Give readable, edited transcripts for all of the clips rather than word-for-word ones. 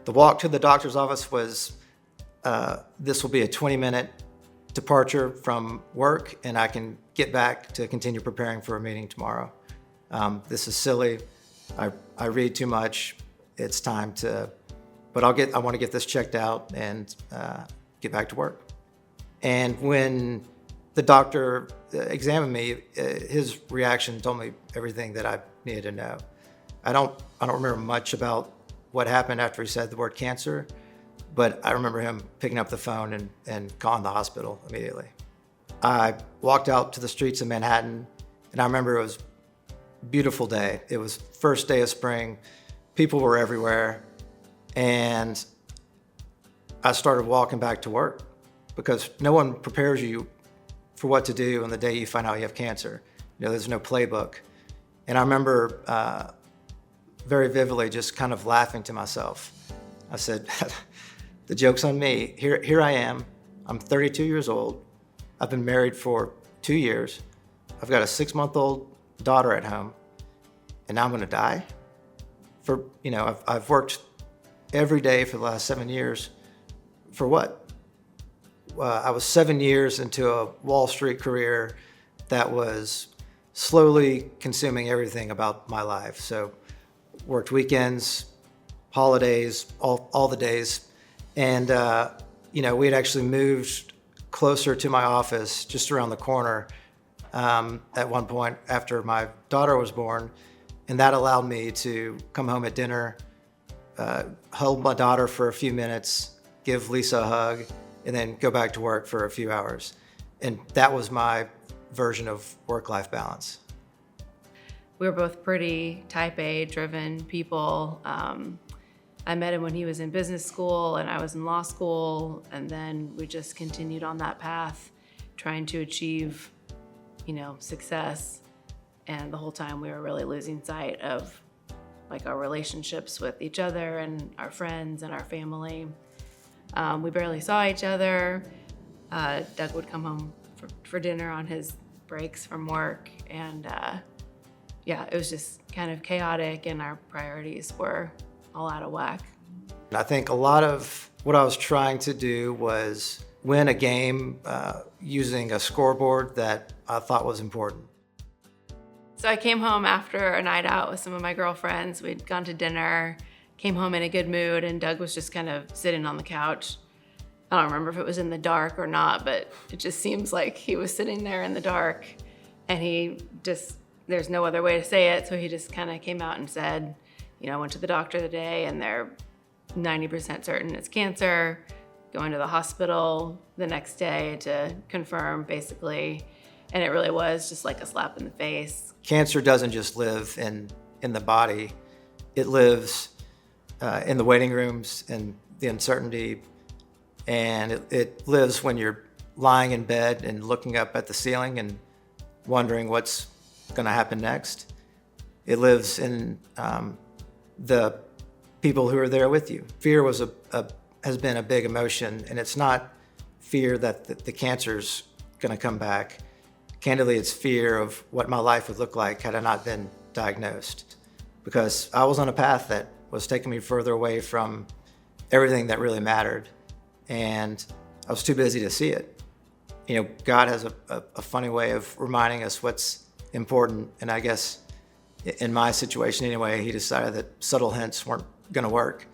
The walk to the doctor's office was, this will be a 20-minute departure from work, and I can get back to continue preparing for a meeting tomorrow. This is silly. I read too much. It's time to, but I want to get this checked out and get back to work. And when the doctor examined me, his reaction told me everything that I needed to know. I don't remember much about what happened after he said the word cancer, but I remember him picking up the phone and calling the hospital immediately. I walked out to the streets of Manhattan, and I remember it was a beautiful day. It was first day of spring. People were everywhere, and I started walking back to work because no one prepares you for what to do on the day you find out you have cancer. There's no playbook. And I remember very vividly just kind of laughing to myself. I said, the joke's on me. Here I am. I'm 32 years old. I've been married for 2 years. I've got a 6-month-old daughter at home, and now I'm gonna die? I've worked every day for the last 7 years. For what? I was 7 years into a Wall Street career that was slowly consuming everything about my life. So worked weekends, holidays, all the days. And, we had actually moved closer to my office just around the corner at one point after my daughter was born. And that allowed me to come home at dinner, hold my daughter for a few minutes, give Lisa a hug, and then go back to work for a few hours. And that was my version of work-life balance. We were both pretty type A driven people. I met him when he was in business school and I was in law school, and then we just continued on that path, trying to achieve, success. And the whole time we were really losing sight of our relationships with each other and our friends and our family. We barely saw each other. Doug would come home for dinner on his breaks from work, and it was just kind of chaotic, and our priorities were all out of whack. I think a lot of what I was trying to do was win a game using a scoreboard that I thought was important. So I came home after a night out with some of my girlfriends. We'd gone to dinner, came home in a good mood, and Doug was just kind of sitting on the couch. I don't remember if it was in the dark or not, but it just seems like he was sitting there in the dark, and there's no other way to say it, so he just kind of came out and said, I went to the doctor today and they're 90% certain it's cancer, going to the hospital the next day to confirm, basically. And it really was just like a slap in the face. Cancer doesn't just live in the body. It lives in the waiting rooms and the uncertainty. And it lives when you're lying in bed and looking up at the ceiling and wondering what's gonna happen next. It lives in the people who are there with you. Fear has been a big emotion, and it's not fear that the cancer's gonna come back. Candidly, it's fear of what my life would look like had I not been diagnosed, because I was on a path that was taking me further away from everything that really mattered, and I was too busy to see it. God has a funny way of reminding us what's important, and I guess in my situation anyway, he decided that subtle hints weren't gonna work.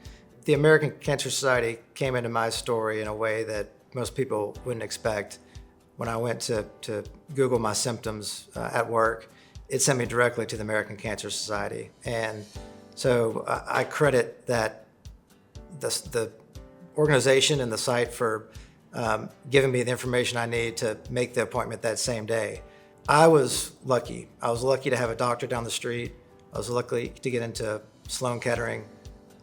The American Cancer Society came into my story in a way that most people wouldn't expect. When I went to Google my symptoms at work, it sent me directly to the American Cancer Society. And so I credit that the organization and the site for giving me the information I need to make the appointment that same day. I was lucky. I was lucky to have a doctor down the street. I was lucky to get into Sloan Kettering.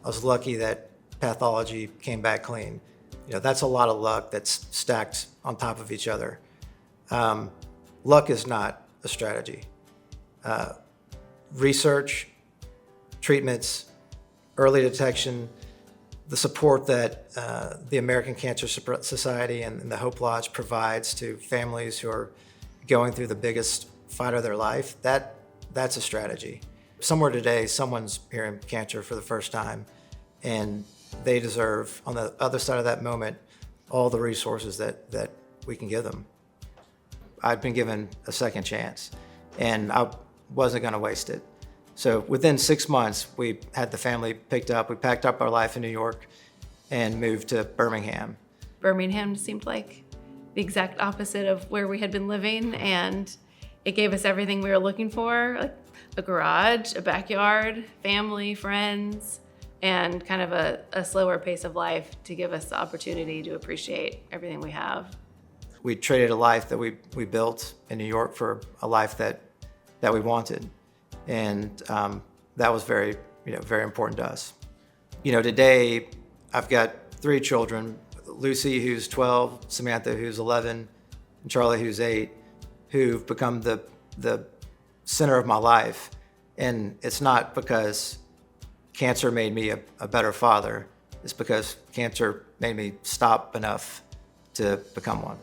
I was lucky that pathology came back clean. That's a lot of luck that's stacked on top of each other. Luck is not a strategy. Research, treatments, early detection, the support that the American Cancer Society and the Hope Lodge provides to families who are going through the biggest fight of their life, that's a strategy. Somewhere today, someone's hearing cancer for the first time, and they deserve, on the other side of that moment, all the resources that we can give them. I'd been given a second chance, and I wasn't going to waste it. So within 6 months, we had the family picked up. We packed up our life in New York and moved to Birmingham. Birmingham seemed like the exact opposite of where we had been living, and it gave us everything we were looking for, like a garage, a backyard, family, friends, and kind of a slower pace of life to give us the opportunity to appreciate everything we have. We traded a life that we built in New York for a life that we wanted. And that was very important to us. Today I've got 3 children, Lucy, who's 12, Samantha, who's 11, and Charlie, who's 8, who've become the center of my life. And it's not because cancer made me a better father. It's because cancer made me stop enough to become one.